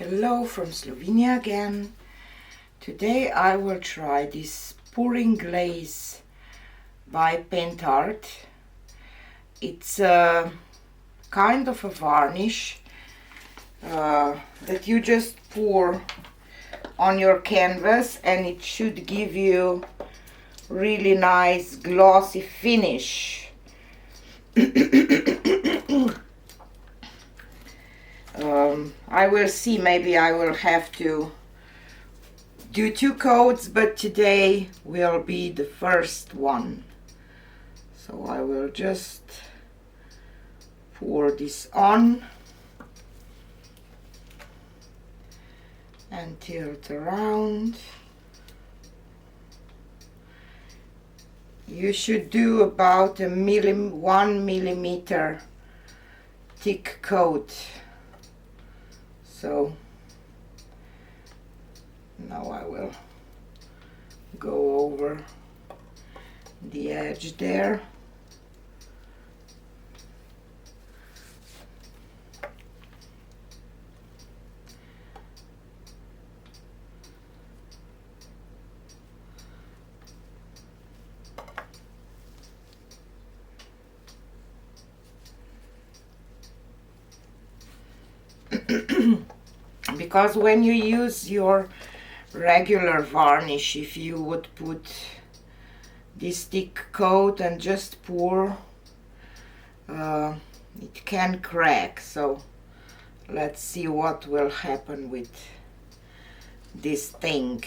Hello from Slovenia again. Today I will try this pouring glaze by Pentart. It's a kind of a varnish that you just pour on your canvas, and it should give you really nice glossy finish. I will see, maybe I will have to do 2 coats, but today will be the first one. So I will just pour this on and tilt around. You should do about a 1 millimeter thick coat. So now I will go over the edge there. Because when you use your regular varnish, if you would put this thick coat and just pour, it can crack. So let's see what will happen with this thing.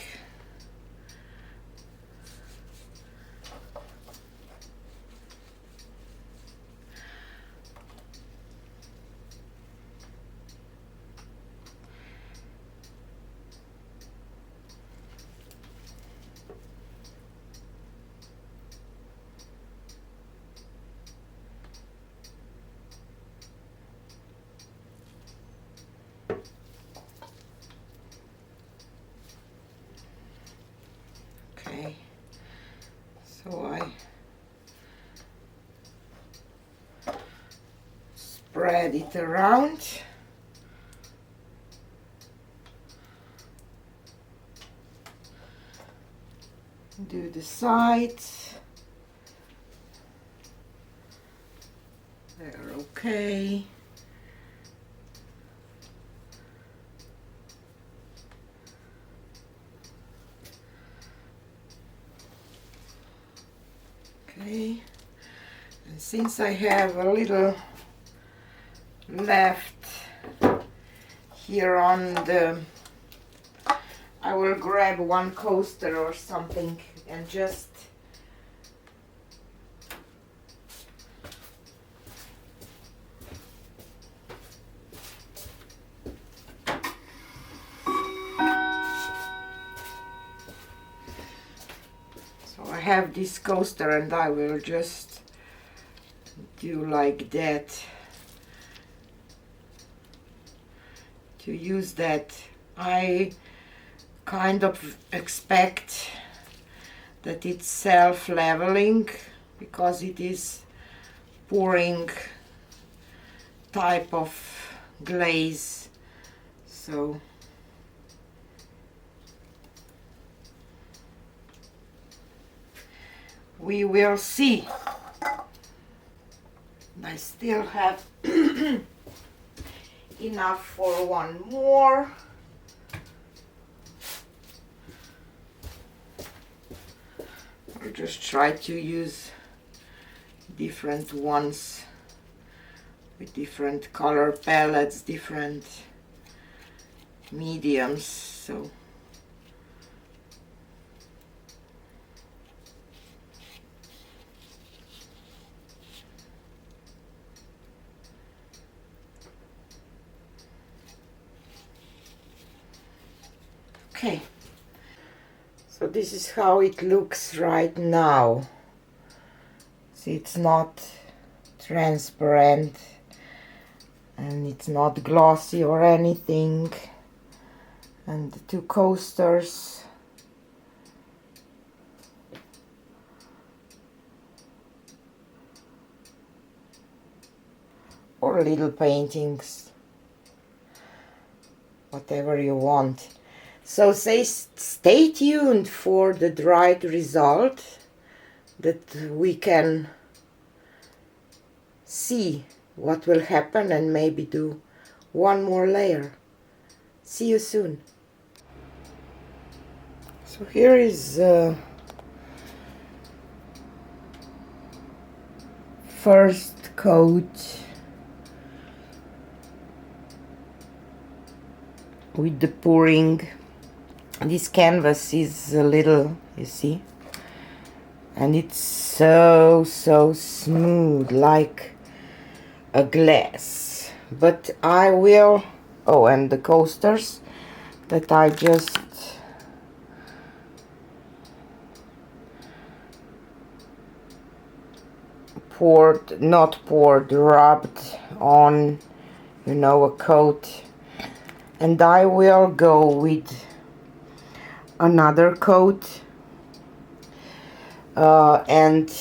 Okay, so I spread it around. Do the sides. They're okay. Okay, and since I have a little left here on the, I will grab one coaster or something and just have this coaster, and I will just do like that to use that. I kind of expect that it's self-leveling because it is pouring type of glaze, so we will see. I still have enough for one more. I'll just try to use different ones with different color palettes, different mediums, so okay, so this is how it looks right now. See, it's not transparent and it's not glossy or anything, and the 2 coasters or little paintings whatever you want. So stay tuned for the dried result, that we can see what will happen and maybe do one more layer. See you soon. So here is first coat with the pouring. This canvas is a little, you see, and it's so smooth, like a glass. But I will, oh, and the coasters that I just rubbed on, you know, a coat. And I will go with another coat, and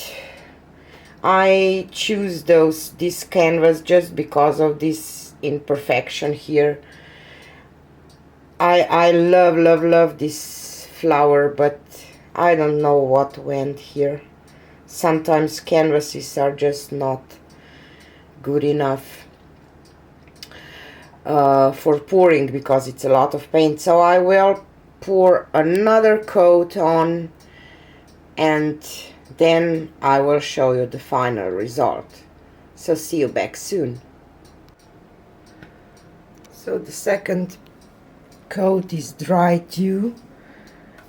I choose this canvas just because of this imperfection here. I love this flower, but I don't know what went here. Sometimes canvases are just not good enough for pouring, because it's a lot of paint. So I will pour another coat on, and then I will show you the final result. So see you back soon. So the second coat is dry too,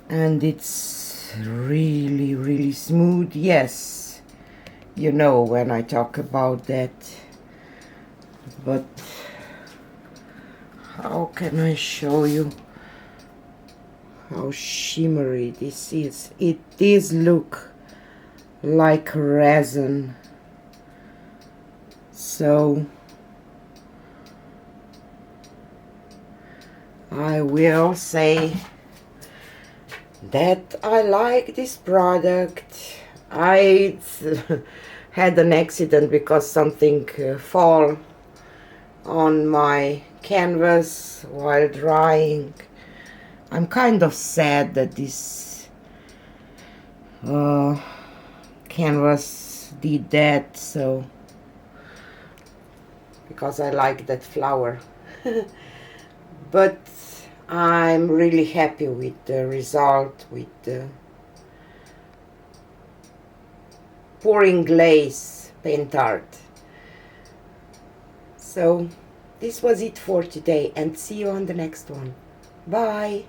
and it's really smooth. Yes, you know when I talk about that. But how can I show you how shimmery this is? It does look like resin. So I will say that I like this product. I had an accident because something fall on my canvas while drying. I'm kind of sad that this canvas did that, so because I like that flower. But I'm really happy with the result, with the pouring glaze paint art. So this was it for today, and see you on the next one. Bye!